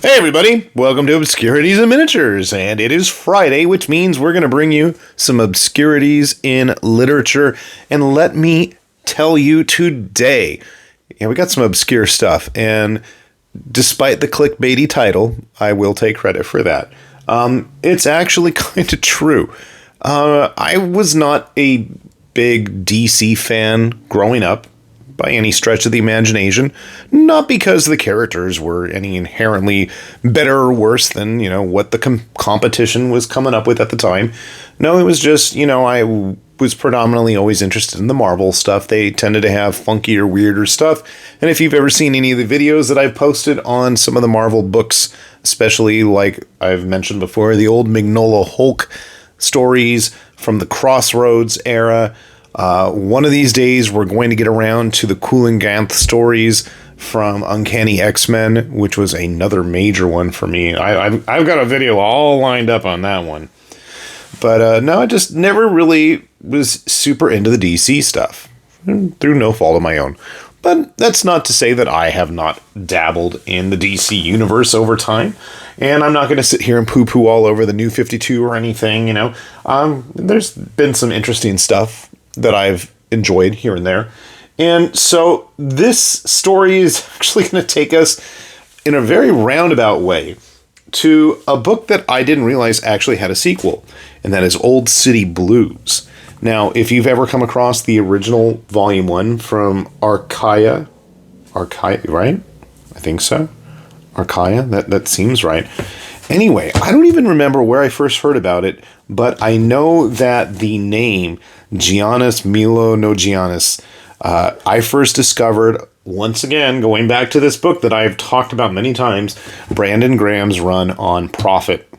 Hey everybody, welcome to Obscurities and Miniatures, and it is Friday, which means we're going to bring you some obscurities in literature, and let me tell you today, we got some obscure stuff, and despite the clickbaity title, I will take credit for that. It's actually kind of true. I was not a big DC fan growing up, by any stretch of the imagination, not because the characters were any inherently better or worse than, what the competition was coming up with at the time. No, it was just, I was predominantly always interested in the Marvel stuff. They tended to have funkier, weirder stuff. And if you've ever seen any of the videos that I've posted on some of the Marvel books, especially like I've mentioned before, the old Mignola Hulk stories from the Crossroads era, one of these days, we're going to get around to the Kulanganth stories from Uncanny X-Men, which was another major one for me. I've got a video all lined up on that one. But no, I just never really was super into the DC stuff, through no fault of my own. But that's not to say that I have not dabbled in the DC universe over time. And I'm not going to sit here and poo-poo all over the New 52 or anything, There's been some interesting stuff that I've enjoyed here and there. And so this story is actually going to take us in a very roundabout way to a book that I didn't realize actually had a sequel, and that is Old City Blues. Now, if you've ever come across the original Volume 1 from Archaia, right? I think so. Archaia, that seems right. Anyway, I don't even remember where I first heard about it, but I know that the name Giannis Milo no Giannis, I first discovered, once again, going back to this book that I've talked about many times, Brandon Graham's run on Prophet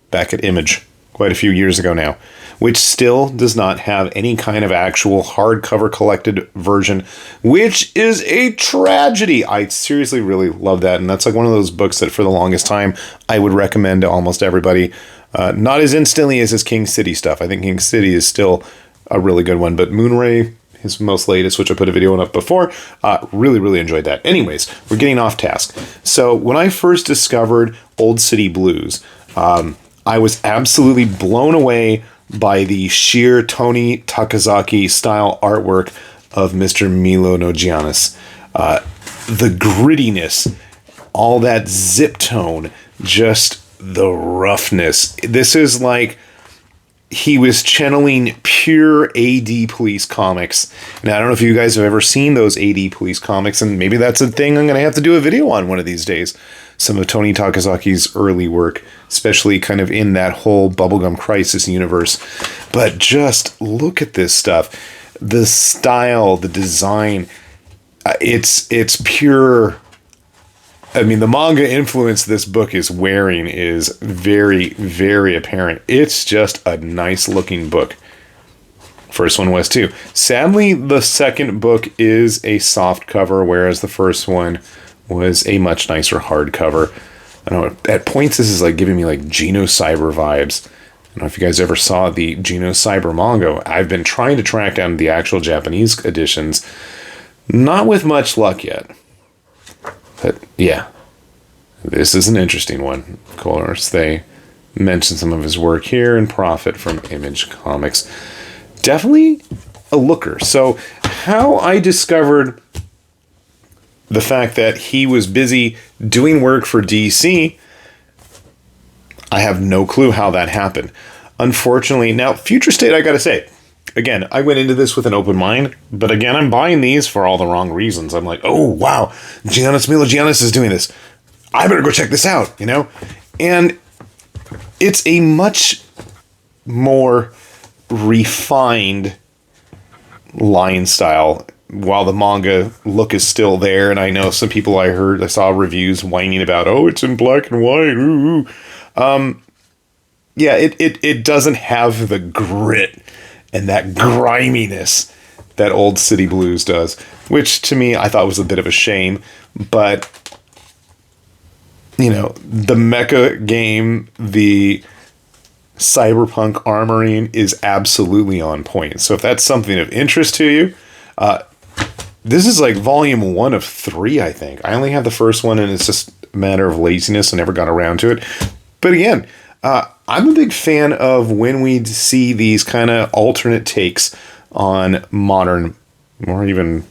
back at Image quite a few years ago now, which still does not have any kind of actual hardcover collected version, which is a tragedy. I seriously really love that, and that's like one of those books that for the longest time I would recommend to almost everybody. Not as instantly as his King City stuff. I think King City is still a really good one, but Moonray, his most latest, which I put a video up before, really, really enjoyed that. Anyways, we're getting off task. So when I first discovered Old City Blues, I was absolutely blown away by the sheer Tony Takazaki style artwork of Mr. Milo no Giannis. The grittiness, all that zip tone, just the roughness. This is like he was channeling pure AD Police comics. Now, I don't know if you guys have ever seen those AD Police comics, and maybe that's a thing I'm going to have to do a video on one of these days. Some of Tony Takazaki's early work, especially kind of in that whole Bubblegum Crisis universe. But just look at this stuff. The style, the design, it's pure. I mean, the manga influence this book is wearing is very, very apparent. It's just a nice looking book. First one was too. Sadly, the second book is a soft cover, whereas the first one was a much nicer hardcover. I don't know, at points this is like giving me like Geno Cyber vibes. I don't know if you guys ever saw the Geno Cyber manga. I've been trying to track down the actual Japanese editions. Not with much luck yet. But yeah, this is an interesting one. Of course, they mention some of his work here in Prophet from Image Comics. Definitely a looker. So how I discovered the fact that he was busy doing work for DC, I have no clue how that happened. Unfortunately, now, Future State, I gotta say, again, I went into this with an open mind, but again, I'm buying these for all the wrong reasons. I'm like, oh, wow, Giannis Milo Giannis is doing this. I better go check this out, And it's a much more refined line style, while the manga look is still there. And I know some people I saw reviews whining about, oh, it's in black and white. Ooh. Yeah, it doesn't have the grit and that griminess that Old City Blues does, which to me I thought was a bit of a shame. But the mecha game, the cyberpunk armoring is absolutely on point. So if that's something of interest to you, this is like volume 1 of 3, I think. I only have the first one, and it's just a matter of laziness. I never got around to it. But again, I'm a big fan of when we see these kind of alternate takes on modern, or even,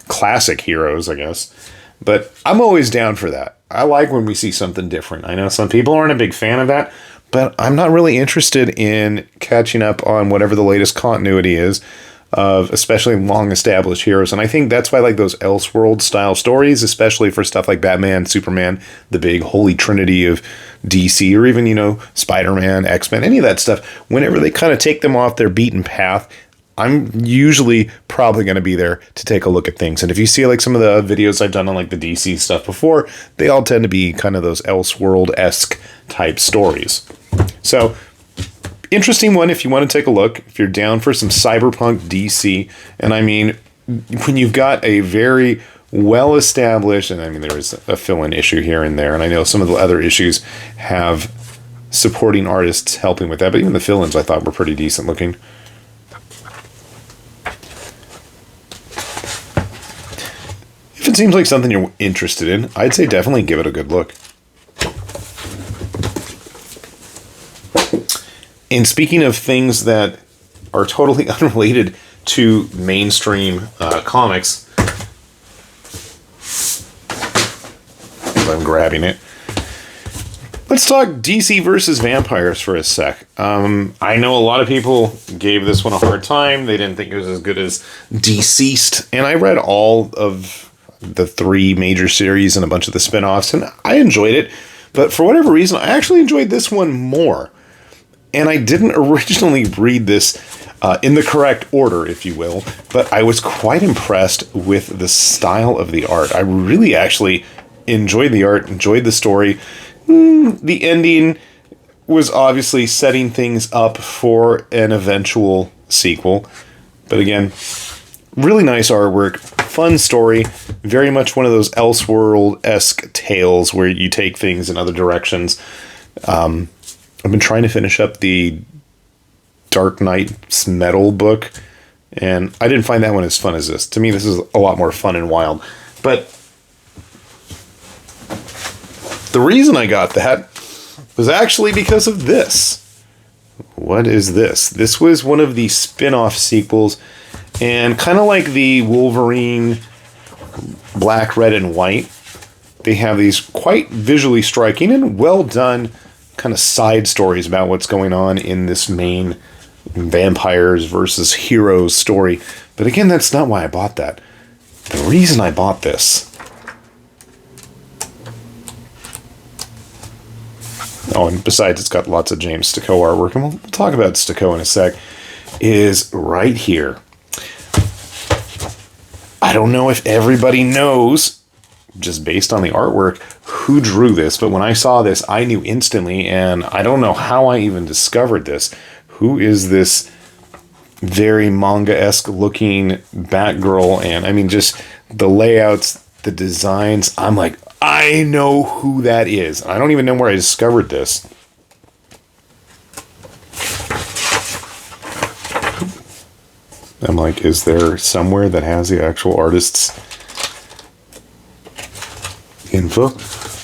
classic heroes, I guess. But I'm always down for that. I like when we see something different. I know some people aren't a big fan of that, but I'm not really interested in catching up on whatever the latest continuity is of especially long-established heroes. And I think that's why I like those Elseworld-style stories, especially for stuff like Batman, Superman, the big holy trinity of DC, or even, Spider-Man, X-Men, any of that stuff. Whenever they kind of take them off their beaten path, I'm usually probably going to be there to take a look at things. And if you see like some of the videos I've done on like the DC stuff before, they all tend to be kind of those Elseworld-esque type stories. So, interesting one if you want to take a look, if you're down for some cyberpunk DC. And I mean, when you've got a very well-established, and I mean, there is a fill-in issue here and there, and I know some of the other issues have supporting artists helping with that, but even the fill-ins I thought were pretty decent looking. If it seems like something you're interested in, I'd say definitely give it a good look. And speaking of things that are totally unrelated to mainstream comics, I'm grabbing it. Let's talk DC versus vampires for a sec. I know a lot of people gave this one a hard time. They didn't think it was as good as Deceased. And I read all of the 3 major series and a bunch of the spin-offs, and I enjoyed it. But for whatever reason, I actually enjoyed this one more. And I didn't originally read this in the correct order, if you will, but I was quite impressed with the style of the art. I really actually enjoyed the art, enjoyed the story. The ending was obviously setting things up for an eventual sequel. But again, really nice artwork, fun story, very much one of those Elseworld-esque tales where you take things in other directions. I've been trying to finish up the Dark Knight's Metal book, and I didn't find that one as fun as this. To me, this is a lot more fun and wild. But the reason I got that was actually because of this. What is this? This was one of the spin-off sequels, and kind of like the Wolverine Black, Red, and White, they have these quite visually striking and well done kind of side stories about what's going on in this main vampires versus heroes story. But again, that's not why I bought that. The reason I bought this... Oh, and besides, it's got lots of James Sticco artwork, and we'll talk about Sticco in a sec, is right here. I don't know if everybody knows, just based on the artwork, who drew this, but when I saw this, I knew instantly, and I don't know how I even discovered this. Who is this very manga-esque looking Batgirl? And I mean, just the layouts, the designs, I'm like, I know who that is. I don't even know where I discovered this. I'm like, is there somewhere that has the actual artist's info?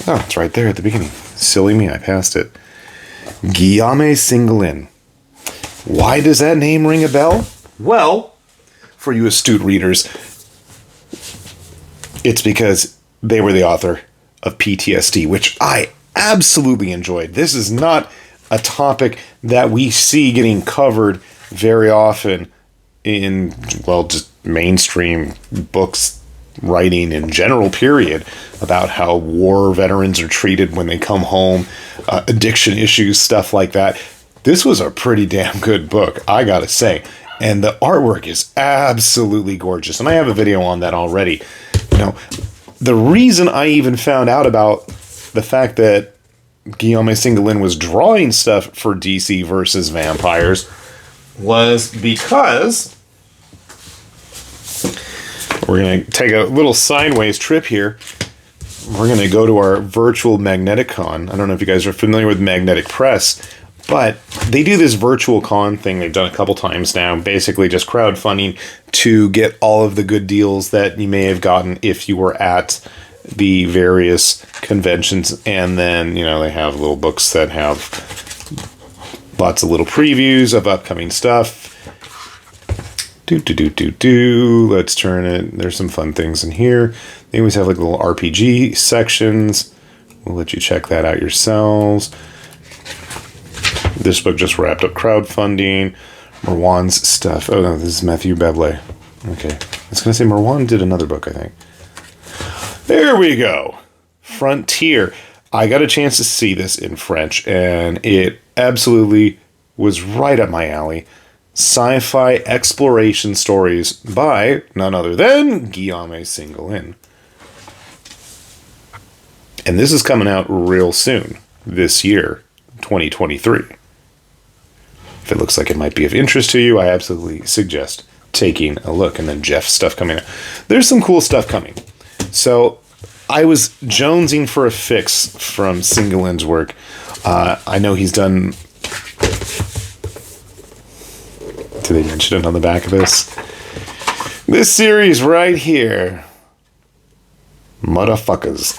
Oh, it's right there at the beginning. Silly me, I passed it. Guillaume Singelin. Why does that name ring a bell? Well, for you astute readers, it's because they were the author of PTSD, which I absolutely enjoyed. This is not a topic that we see getting covered very often in, well, just mainstream books, writing in general, period, about how war veterans are treated when they come home, addiction issues, stuff like that. This was a pretty damn good book, I gotta say. And the artwork is absolutely gorgeous. And I have a video on that already. You know, the reason I even found out about the fact that Guillaume Singelin was drawing stuff for DC versus Vampires was because we're going to take a little sideways trip here. We're going to go to our virtual Magnetic Con. I don't know if you guys are familiar with Magnetic Press, but they do this virtual con thing they've done a couple times now, basically just crowdfunding to get all of the good deals that you may have gotten if you were at the various conventions, and then, they have little books that have lots of little previews of upcoming stuff. Let's turn it. There's some fun things in here. They always have like little RPG sections. We'll let you check that out yourselves. This book just wrapped up crowdfunding. Marwan's stuff. Oh no, this is Matthew Bebley. Okay. I was going to say Marwan did another book, I think. There we go. Frontier. I got a chance to see this in French, and it absolutely was right up my alley. Sci-fi exploration stories by none other than Guillaume Singelin. And this is coming out real soon, this year, 2023. If it looks like it might be of interest to you, I absolutely suggest taking a look. And then Jeff's stuff coming out. There's some cool stuff coming. So I was jonesing for a fix from Singelin's work. I know he's done... Did they mention it on the back of this? This series right here. Motherfuckers.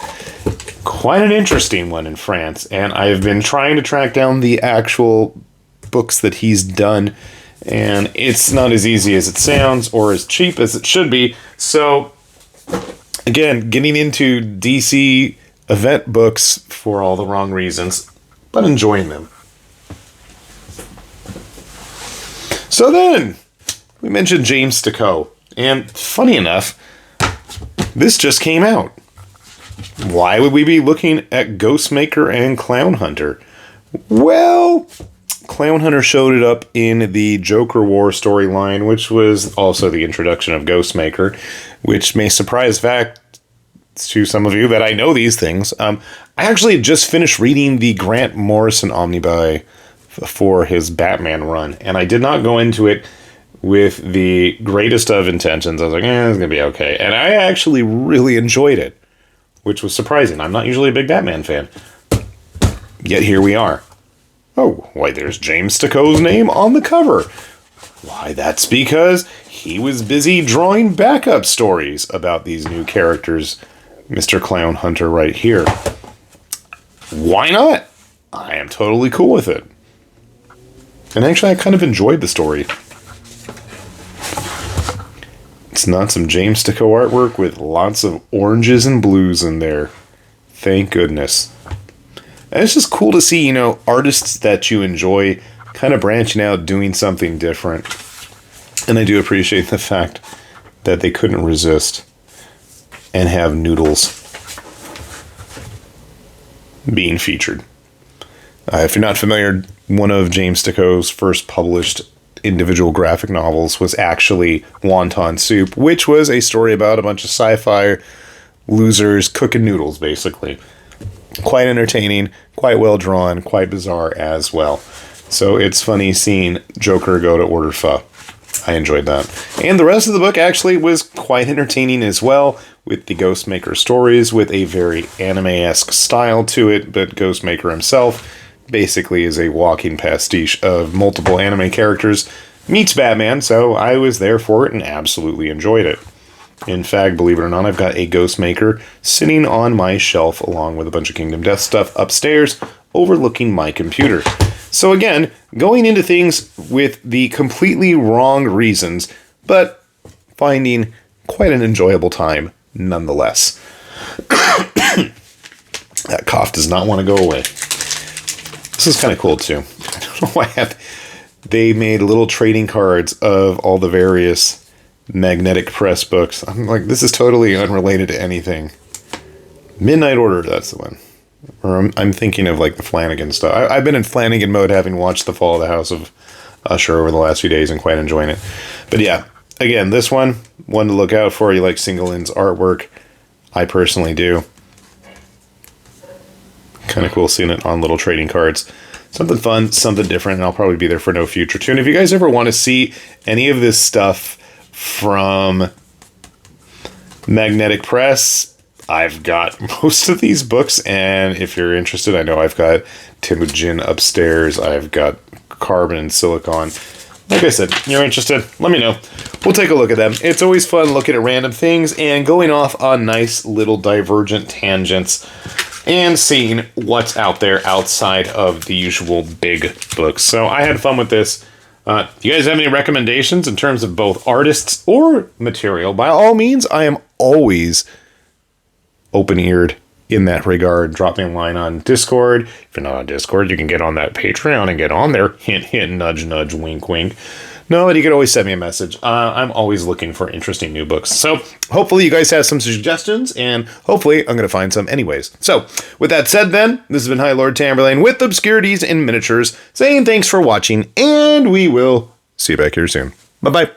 Quite an interesting one in France. And I've been trying to track down the actual books that he's done. And it's not as easy as it sounds or as cheap as it should be. So, again, getting into DC event books for all the wrong reasons, but enjoying them. So then, we mentioned James Sticco. And funny enough, this just came out. Why would we be looking at Ghostmaker and Clown Hunter? Well, Clown Hunter showed it up in the Joker War storyline, which was also the introduction of Ghostmaker, which may surprise fact to some of you that I know these things. I actually just finished reading the Grant Morrison omnibus for his Batman run, and I did not go into it with the greatest of intentions. I was like, it's going to be okay. And I actually really enjoyed it, which was surprising. I'm not usually a big Batman fan. Yet here we are. Oh, why, there's James Sticco's name on the cover. Why, that's because he was busy drawing backup stories about these new characters, Mr. Clown Hunter right here. Why not? I am totally cool with it. And actually, I kind of enjoyed the story. It's not some James Sticco artwork with lots of oranges and blues in there. Thank goodness. And it's just cool to see, artists that you enjoy kind of branching out, doing something different. And I do appreciate the fact that they couldn't resist and have Noodles being featured. If you're not familiar, one of James Sticco's first published individual graphic novels was actually Wonton Soup, which was a story about a bunch of sci-fi losers cooking noodles, basically. Quite entertaining, quite well drawn, quite bizarre as well. So it's funny seeing Joker go to order pho. I enjoyed that. And the rest of the book actually was quite entertaining as well, with the Ghostmaker stories, with a very anime-esque style to it, but Ghostmaker himself basically is a walking pastiche of multiple anime characters meets Batman, so I was there for it and absolutely enjoyed it. In fact, believe it or not, I've got a Ghostmaker sitting on my shelf along with a bunch of Kingdom Death stuff upstairs overlooking my computer. So again, going into things with the completely wrong reasons, but finding quite an enjoyable time nonetheless. That cough does not want to go away. This is kind of cool too. I don't know why they made little trading cards of all the various magnetic press books. I'm like, this is totally unrelated to anything. Midnight Order, that's the one. Or I'm thinking of like the Flanagan stuff. I've been in Flanagan mode, having watched The Fall of the House of Usher over the last few days and quite enjoying it. But yeah, again, this one to look out for. You like Singelin's artwork. I personally do. Kind of cool seeing it on little trading cards. Something fun, something different, and I'll probably be there for no future tune. If you guys ever want to see any of this stuff from Magnetic Press, I've got most of these books, and if you're interested, I know I've got Temujin upstairs, I've got Carbon and Silicon. Like I said, you're interested, let me know. we'll take a look at them. It's always fun looking at random things and going off on nice little divergent tangents and seeing what's out there outside of the usual big books. So I had fun with this. Do you guys have any recommendations in terms of both artists or material? By all means, I am always open-eared in that regard. Drop me a line on Discord. If you're not on Discord, you can get on that Patreon and get on there. Hint, hint, nudge, nudge, wink, wink. No, but you can always send me a message. I'm always looking for interesting new books. So hopefully you guys have some suggestions, and hopefully I'm going to find some anyways. So with that said then, this has been High Lord Tamberlane with Obscurities in Miniatures, saying thanks for watching, and we will see you back here soon. Bye-bye.